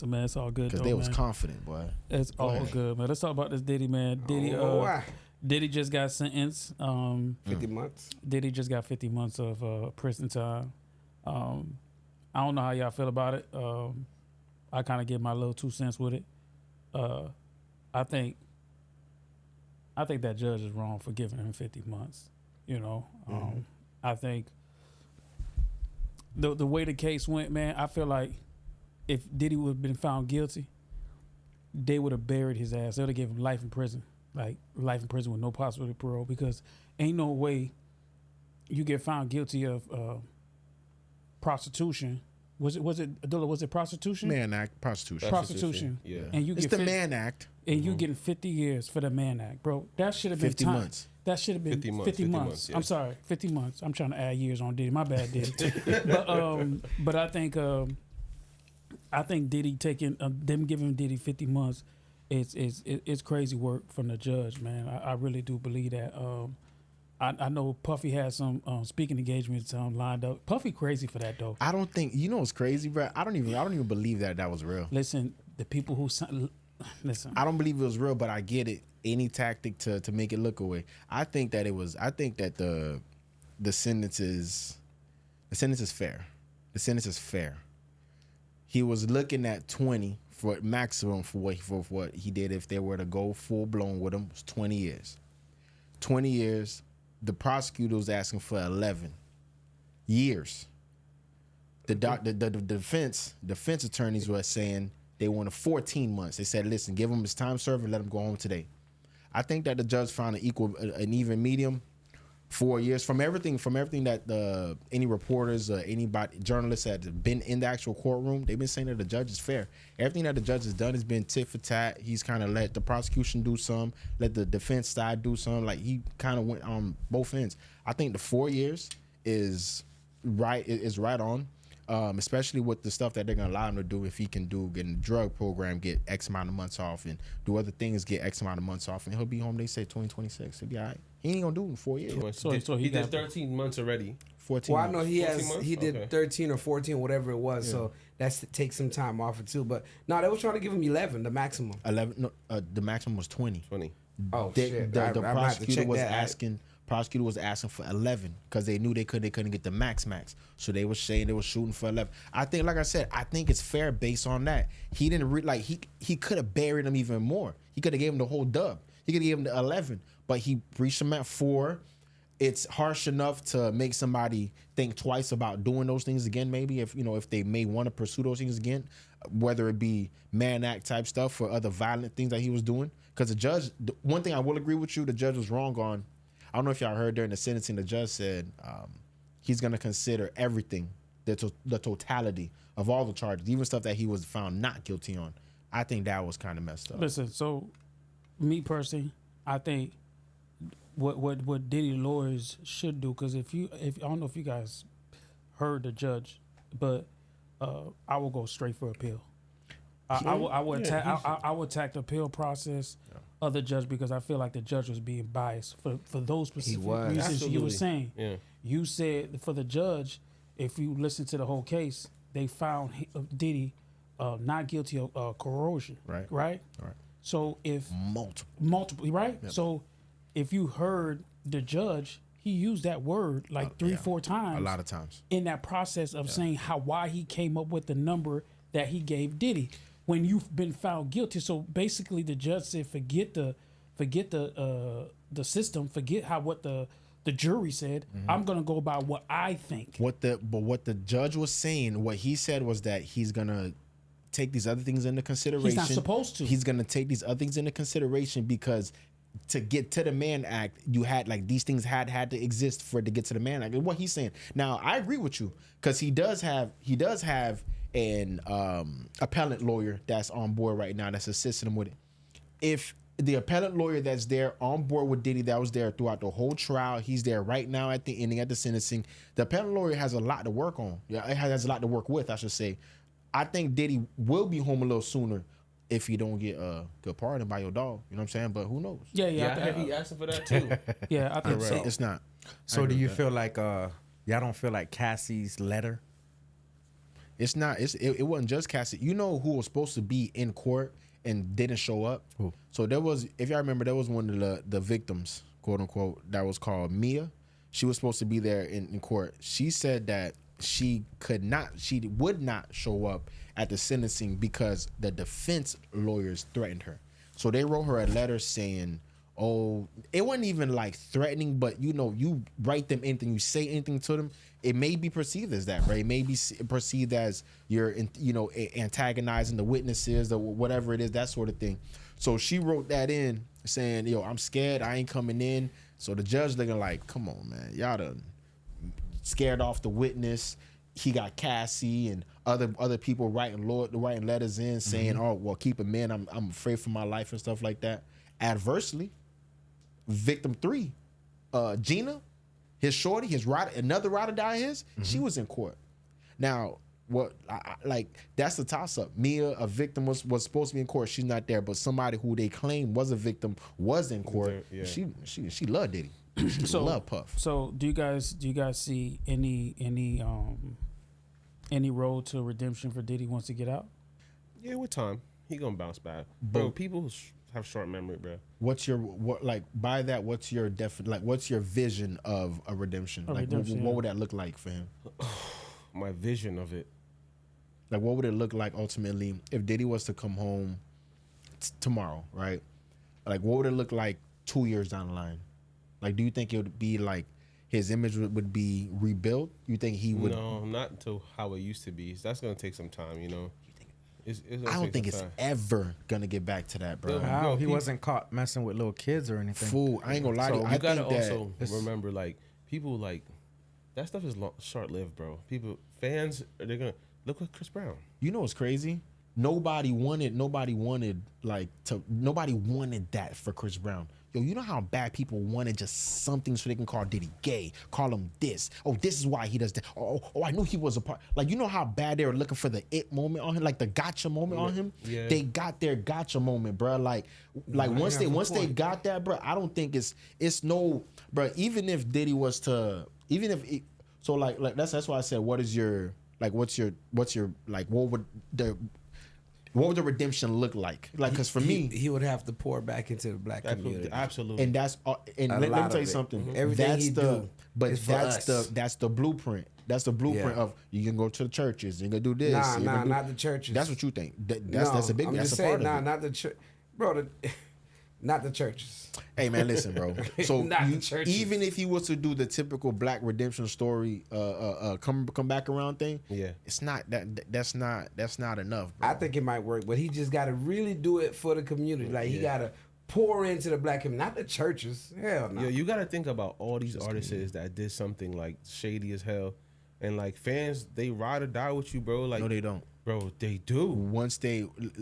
So man, it's all good. Because they was confident, boy. It's all good, man. Let's talk about this Diddy, man. Diddy, Diddy just got sentenced. 50 months. Diddy just got 50 months of prison time. I don't know how y'all feel about it. I kind of give my little 2 cents with it. I think that judge is wrong for giving him 50 months. You know, I think the way the case went, man, I feel like if Diddy would have been found guilty, they would have buried his ass. They would have given him life in prison, like life in prison with no possibility of parole, because ain't no way you get found guilty of prostitution. Was it prostitution? Mann Act, prostitution. Yeah. And you it's get the Mann Act. And you getting 50 years for the Mann Act, bro. That should have been 50 time. months. That should have been 50 months. Yeah. I'm sorry, 50 months. I'm trying to add years on Diddy. My bad, Diddy. but I think Diddy taking them giving Diddy 50 months it's crazy work from the judge, man. I really do believe that. I know Puffy has some speaking engagements lined up. Puffy crazy for that though. I don't think what's crazy, bro. I don't even believe that was real. Listen, the people who listen. I don't believe it was real, but I get it. Any tactic to make it look away. I think that the sentence is fair. The sentence is fair. He was looking at 20 for maximum for what he did. If they were to go full blown with him, it was 20 years. 20 years. The prosecutor was asking for 11 years. The defense attorneys were saying they wanted 14 months. They said, listen, give him his time served and let him go home today. I think that the judge found an even medium, 4 years from everything that any reporters, anybody, journalists that have been in the actual courtroom, they've been saying that the judge is fair. Everything that the judge has done has been tit for tat. He's kind of let the prosecution do some, let the defense side do some. Like he kind of went on both ends. I think the 4 years is right. Is right on. Especially with the stuff that they're gonna allow him to do. If he can get in the drug program, get X amount of months off, and do other things, get X amount of months off, and he'll be home. They say 2026. He'll be all right. He ain't gonna do it in 4 years. So he did 13 months already. 14. Well, I know he did Okay. 13 or 14, whatever it was. Yeah. So that's to take some time off it too. But no, they were trying to give him 11, the maximum. 11. No, the maximum was 20. 20. Oh shit! The prosecutor was asking. Prosecutor was asking for 11 because they knew they couldn't get the max. So they were saying they were shooting for 11. I think, like I said, I think it's fair based on that. He didn't he could have buried him even more. He could have gave him the whole dub. He could have gave him the 11, but he reached him at 4. It's harsh enough to make somebody think twice about doing those things again. Maybe if they may want to pursue those things again, whether it be Mann Act type stuff or other violent things that he was doing. Because the judge, one thing I will agree with you, the judge was wrong on. I don't know if y'all heard during the sentencing, the judge said he's going to consider everything, the totality of all the charges, even stuff that he was found not guilty on. I think that was kind of messed up. Listen, so me personally, I think what Diddy lawyers should do, because if I don't know if you guys heard the judge, but I will go straight for appeal. I would attack the appeal process of the judge, because I feel like the judge was being biased for those specific reasons you were saying. Yeah. You said for the judge, if you listen to the whole case, they found Diddy not guilty of corrosion. Right. So if multiple, right? Yep. So if you heard the judge, he used that word like 3-4 times. A lot of times. In that process of saying why he came up with the number that he gave Diddy when you've been found guilty. So basically the judge said, forget the system, forget what the jury said. Mm-hmm. I'm gonna go by what I think. What the judge was saying, what he said was that he's gonna take these other things into consideration. He's not supposed to. He's gonna take these other things into consideration because to get to the Mann Act, you had these things had to exist for it to get to the Mann Act. And what he's saying now, I agree with you, because he does have an appellant lawyer that's on board right now that's assisting him with it. If the appellant lawyer that's there on board with Diddy, that was there throughout the whole trial, he's there right now at the ending, at the sentencing, the appellant lawyer has a lot to work on. Yeah, it has a lot to work with, I should say. I think Diddy will be home a little sooner if you don't get a good pardon by your dog. You know what I'm saying? But who knows? Yeah, I think he asking for that too. Yeah, I think so. It's not. So do you feel like y'all don't feel like Cassie's letter It's not. It wasn't just Cassidy. You know who was supposed to be in court and didn't show up? Who? So there was, if y'all remember, there was one of the victims, quote unquote, that was called Mia. She was supposed to be there in court. She said that she would not show up at the sentencing because the defense lawyers threatened her. So they wrote her a letter saying, oh, it wasn't even like threatening, but you write them anything, you say anything to them, it may be perceived as that, right? It may be perceived as you're, antagonizing the witnesses or whatever it is, that sort of thing. So she wrote that in saying, yo, I'm scared, I ain't coming in. So the judge looking like, come on, man, y'all done scared off the witness. He got Cassie and other people writing letters in saying, oh, well, keep him in. I'm afraid for my life and stuff like that. Adversely, victim 3, Gina, his shorty, another ride or die his, she was in court. Now, what that's the toss up. Mia, a victim, was supposed to be in court. She's not there, but somebody who they claim was a victim was in court. Yeah. She loved Diddy. She loved Puff. So do you guys see any road to redemption for Diddy once he get out? Yeah, with time he gonna bounce back, bro. People have short memory, bro. What's your what's your vision of a redemption? What would that look like for him? My vision of it. Like, what would it look like ultimately if Diddy was to come home tomorrow, right? Like, what would it look like 2 years down the line? Like, do you think it would be like his image would be rebuilt? You think he would? No, not until how it used to be. That's gonna take some time, I don't think it's ever gonna get back to that, bro. How he wasn't caught messing with little kids or anything. Fool, I ain't gonna lie to you. You gotta also remember, like, people like that stuff is short lived, bro. Fans, they're gonna look at Chris Brown. You know what's crazy? Nobody wanted that for Chris Brown. Yo, you know how bad people wanted just something so they can call Diddy gay, call him this. Oh, this is why he does that. Oh, I knew he was a part. Like, you know how bad they were looking for the it moment on him, like the gotcha moment on him. Yeah. They got their gotcha moment, bro. Like once they got that, bro. I don't think it's no, bro. Even if Diddy was to, that's why I said, what's your what would the redemption look like? Like, because for me, he would have to pour back into the black community. Absolutely. And that's let me tell you something. Mm-hmm. Everything he do, that's the blueprint. That's the blueprint of you can go to the churches. You can do this. Not the churches. That's what you think. That's a big. I'm that's just a part saying, of it. not the church, bro. Not the churches. Hey man, listen, bro. So Not the churches. even if he was to do the typical black redemption story, come back around thing, yeah, it's not that's not enough, bro. I think it might work, but he just got to really do it for the community. Like, he got to pour into the black community, not the churches. Hell no. Yeah, you got to think about all these artists that did something like shady as hell, and like fans, they ride or die with you, bro. Like, No, they don't. Bro, they do. I'm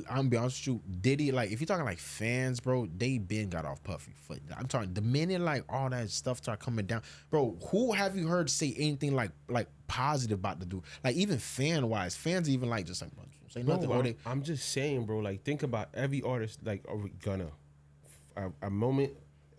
gonna be honest with you, Diddy, like, if you're talking like fans, bro, they been got off Puffy foot. I'm talking the minute like all that stuff start coming down, bro. Who have you heard say anything like positive about the dude? Like, even fan wise, fans even like just like say nothing. Bro, I'm just saying, bro. Like, think about every artist. Like, Gunna, a moment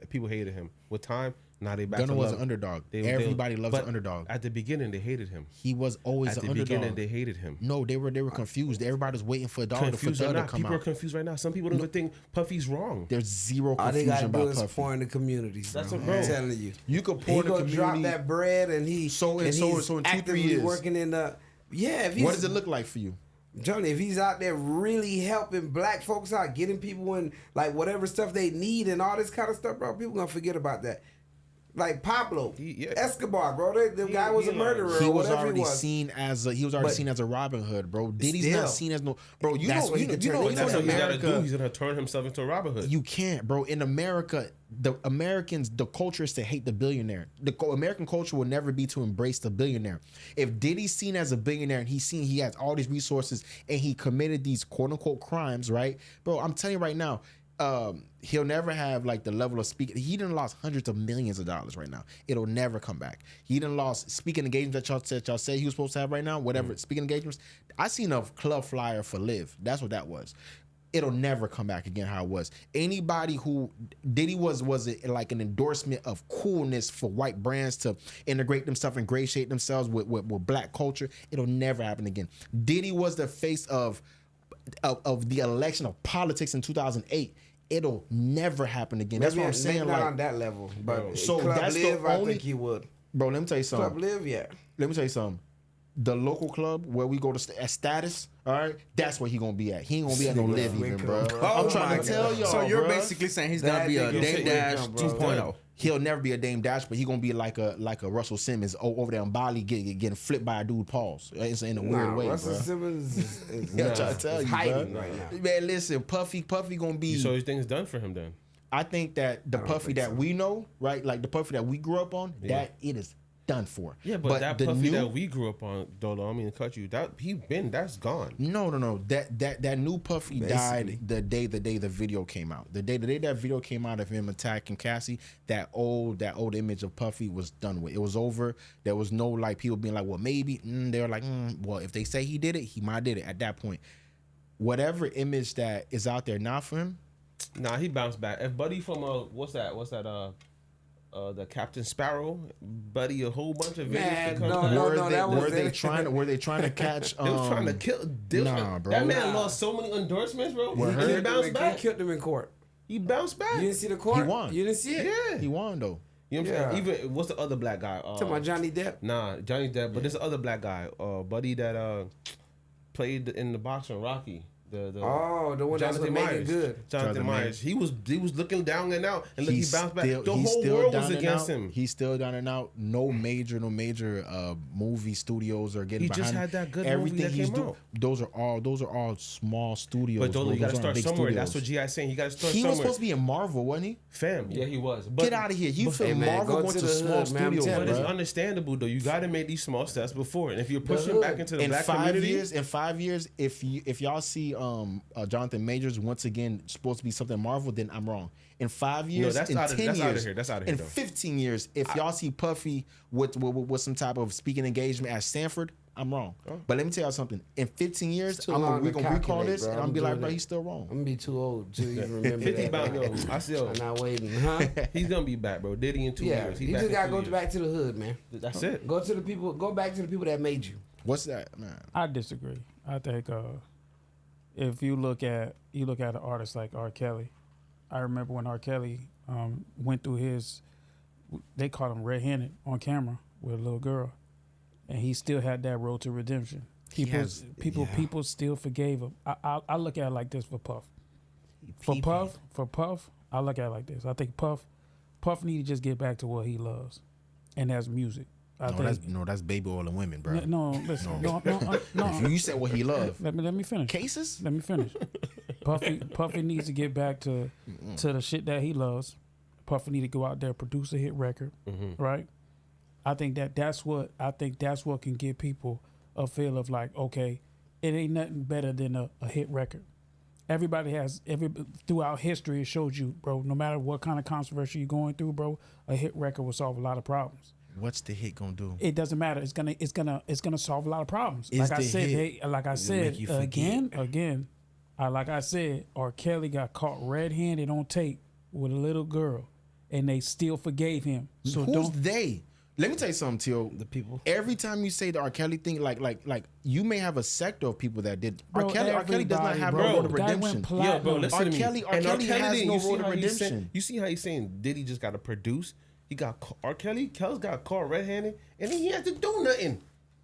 people hated him. With time, now they back. Gunna to was love. an underdog. Everybody loves an underdog. At the beginning, they hated him. He was always an underdog. At the beginning, they hated him. No, they were confused. Everybody was waiting for Dog to come People are out. confused right now. Some people don't even think Puffy's wrong. There's zero All they confusion got to do about is Puffy. pour in the community. That's bro. what, bro. I'm telling you. You could pour He in the gonna community. drop that bread, and he's So in 2-3 years, working in the. Yeah, if he's, what does it look like for you? I'm telling you, if he's out there really helping black folks out, getting people in like whatever stuff they need and all this kind of stuff, bro, people gonna forget about that. Like Pablo Escobar, bro. The guy was a murderer. He or was whatever already he was. seen as a Robin Hood, bro. Diddy's Still, not seen as no, bro. You that's know, what he you know, could you turn know, into. in That's what He's gotta America, do. He's gonna turn himself into a Robin Hood. you can't, bro. In America, the Americans, the culture is to hate the billionaire. The American culture will never be to embrace the billionaire. If Diddy's seen as a billionaire and he has all these resources and he committed these quote unquote crimes, right, bro? I'm telling you right now. He'll never have like the level of speaking. He done lost hundreds of millions of dollars right now. It'll never come back. He done lost speaking engagements that y'all say he was supposed to have right now. Whatever speaking engagements. I seen a club flyer for Live. That's what that was. it'll never come back again how it was. Anybody who Diddy was like an endorsement of coolness for white brands to integrate themselves, ingratiate themselves with black culture. It'll never happen again. Diddy was the face of the election of politics in 2008. It'll never happen again. That's what I'm saying. Not like on that level, but so Club that's Live, the I only. think he would. Bro, let me tell you something. Club Live, yeah. Let me tell you something. The local club where we go to at Status, all right, that's where he gonna be at. He ain't gonna be at no Live even, bro. Oh I'm trying my to tell God. y'all, So you're bruh. basically saying he's gonna That be a nigga Dame shit Dash with him, bro. 2.0. He'll never be a Dame Dash, but he gonna be like a Russell Simmons over there in Bali getting flipped by a dude Pauls. It's in a weird way, Russell bro. Simmons is Yeah, I'm trying to tell you, hiding bro. right now. Man, listen, Puffy gonna be. So his thing's done for him then. I think that the Puffy that we know, right, like the Puffy that we grew up on, that it is done for. Yeah, but that the Puffy that we grew up on, Dolo, I mean, to cut you, that's gone. No. That new Puffy died the day the video came out. The day that video came out of him attacking Cassie, that old image of Puffy was done with. It was over. There was no like people being like, well, maybe. They were like, well, if they say he did it, he might did it. At that point, whatever image that is out there now for him. Nah, he bounced back. If Buddy from what's that? The Captain Sparrow, Buddy, a whole bunch of videos. Man, to come no, back. no, Were they trying to catch? They was trying to kill. Nah, bro. That man lost so many endorsements, bro. Word. He bounced He back. killed him in court. He bounced back. You didn't see the court? He won. You didn't see it? Yeah. He won though. You know what I'm saying? Even what's the other black guy? Talking about Johnny Depp? Nah, Johnny Depp. But there's the other black guy, Buddy that played in the boxer Rocky. The the one that's Jonathan making Myers. good. Jonathan Myers. He was looking down and out, and look, he bounced back. The He's whole still world down was and against out. him. He's still down and out. No major movie studios are getting He behind just him. had that good Everything movie that he's came doing. out. Those are all small studios. But Dolo, you Those gotta aren't start big somewhere. studios. That's what G.I. saying. You gotta start He somewhere. was supposed to be in Marvel, wasn't he? Fam, yeah, he was. But, Get out of here. You feel man, Marvel go went to to the small hood, man. I'm studios, telling but you. it's bro. understandable though. You gotta make these small steps before. And if you're pushing hood. back into the In black 5 community, years, if y'all see Jonathan Majors once again supposed to be something Marvel, then I'm wrong. In 5 years, that's in out of- 10 that's years, out of here. That's out of here, in though. 15 years, if y'all see Puffy with some type of speaking engagement at Stanford, I'm wrong. But let me tell y'all something. In 15 years, too we're long to gonna recall calculate, this, bro. and I'm I'm gonna be like, doing bro, it. he's still wrong. I'm gonna be too old to even remember 50 that. bound, man. yo, I still. I'm not waiting, huh? He's gonna be back, bro. Diddy in 2 Yeah, years. you back just in gotta 2 go years. back to the hood, man. That's it. Go back to the people that made you. What's that, man? I disagree. I think if you look at an artist like R. Kelly, I remember when R. Kelly went through they caught him red-handed on camera with a little girl, and he still had that road to redemption. People still forgave him. I look at it like this for Puff. For Puff, I look at it like this. I think Puff need to just get back to what he loves, and that's music. That's baby oil and women, bro. No, listen. No. If you said what he loved. Let me finish. Cases? Let me finish. Puffy needs to get back to the shit that he loves. Puffy need to go out there, produce a hit record, right? I think that's what can give people a feel of like, okay, it ain't nothing better than a hit record. Everybody has throughout history it shows you, bro. No matter what kind of controversy you're going through, bro, a hit record will solve a lot of problems. What's the hit gonna do? It doesn't matter. It's gonna solve a lot of problems. Is Like I the said, hit like I gonna said make you forget? again. Like I said, R. Kelly got caught red-handed on tape with a little girl, and they still forgave him. So Who's they? Let me tell you something, Tio. The people. Every time you say the R. Kelly thing, like you may have a sector of people that did. Bro, R. Kelly does not everybody, have bro. no road of The guy went redemption. platinum. Yo, bro, listen to me. R. And Kelly has didn't. no You see road of how he's saying- redemption. You see how he's saying Diddy just got to produce? He got R. Kelly's got caught red-handed, and he had to do nothing.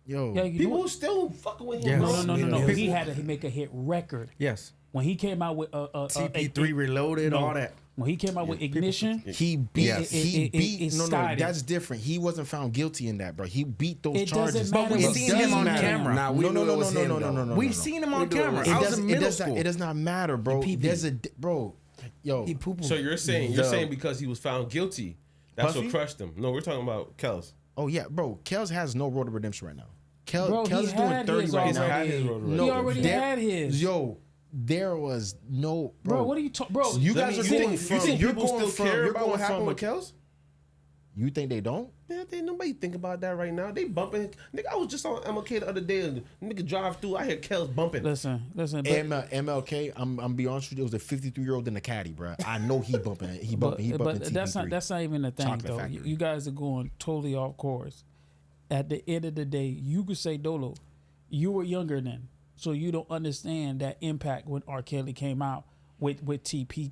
Yo, Yeah, you know People what? still fucking with Yes. him. No. He had to make a hit record. Yes. When he came out with TP3 Reloaded, all that. When he came out with Ignition, he beat. Yes. He beat. it No, started. that's different. He wasn't found guilty in that, bro. He beat those It doesn't charges. matter. But we've It seen does him on matter. camera. Nah, we No, knew no, it no, was no, him, no, no, though. no, no. We've seen him on We do it. camera. It I was doesn't- in middle it school. does not matter, bro. He There's a bro. Yo, He poo-poo. So you're saying because he was found guilty, that's Puffy? what crushed him. No, we're talking about Kels. oh yeah, bro. Kels has no road of redemption right now. bro, Kels he is doing had 30 his right He's now. had his already. road to He redemption. already there- had his. Yo, there was no Bro, what are you talking? Bro, You Let guys me- are you going think, from. you think You're people going still from. care You're about going what happened from. with Kels? You think they don't? Man, ain't nobody think about that right now. They bumping. Nigga, I was just on MLK the other day and nigga drive through. I hear Kels bumping. Listen. But, MLK, I'm be honest with you, it was a 53-year-old in the caddy, bro. I know he bumping it. He bumping but TP3. that's not even the thing, Chocolate though. Factory. You guys are going totally off course. At the end of the day, you could say, Dolo, you were younger then, so you don't understand that impact when R. Kelly came out with TP3.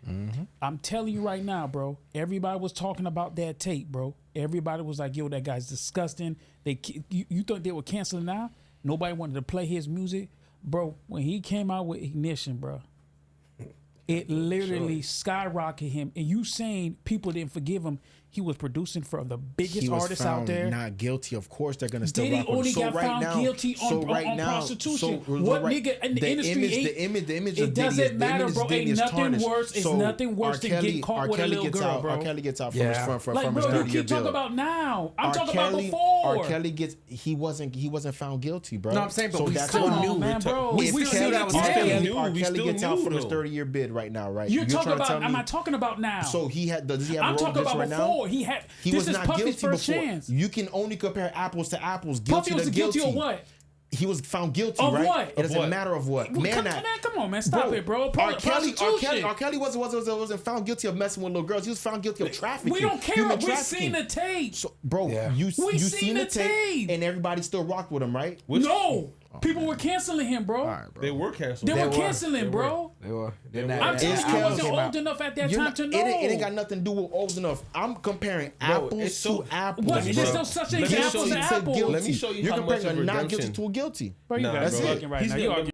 Mm-hmm. I'm telling you right now, bro. Everybody was talking about that tape, bro. Everybody was like, "Yo, that guy's disgusting." You thought they were canceling now? Nobody wanted to play his music, bro. When he came out with Ignition, bro, it literally skyrocketed him. And you saying people didn't forgive him? He was producing for the biggest He was artists found out there. not guilty. Of course, they're gonna still Diddy rock with him. only So got right found now, guilty on prostitution. What nigga in the industry the image it of Diddy doesn't matter, bro. Diddy Ain't is nothing tarnished. worse. It's So nothing worse than getting caught with a little girl, bro. R. Kelly gets out from Yeah. his from Like, his bro, you 30-year keep talking bill. about now. I'm R. talking Kelly, about before. R. Kelly gets he wasn't found guilty, bro. No, I'm saying, but so we that's still Come why- knew. on, man, bro. we If still Kelly- knew that was R. happening. Kelly, knew. R. We Kelly still gets out knew, from his though. 30-year bid right now, right? You You're talking trying to about? tell Am me- I talking about now? So does he have I'm a talking about right before. now? He was this is not Puffy's guilty first before. chance. You can only compare apples to apples. Puffy Guilty was to guilty guilty. of what? He was found guilty, Of right? what? It doesn't Of what? matter of what. Man, come on, man. Stop it, bro. R. Kelly Prostitution. wasn't found guilty of messing with little girls. He was found guilty of trafficking. We don't care. human We trafficking. seen the tape. So, bro, Yeah. you We seen the tape, tape. and everybody still rocked with him, right? No. People were canceling him, bro. All right, bro. They were canceled. They were were. canceling, bro. They were. They Then were. that- I'm that- telling you, that I album wasn't came old out. enough at that You're time not- to know. it ain't got nothing to do with old enough. I'm comparing apples it's so- to apples. What? bro. There's no such thing as Let me apples show to you- apples. guilty. Let me show you You're how comparing much of a not redemption- guilty to a guilty. Bro, you Nah, guys bro. are talking right He's now. getting You the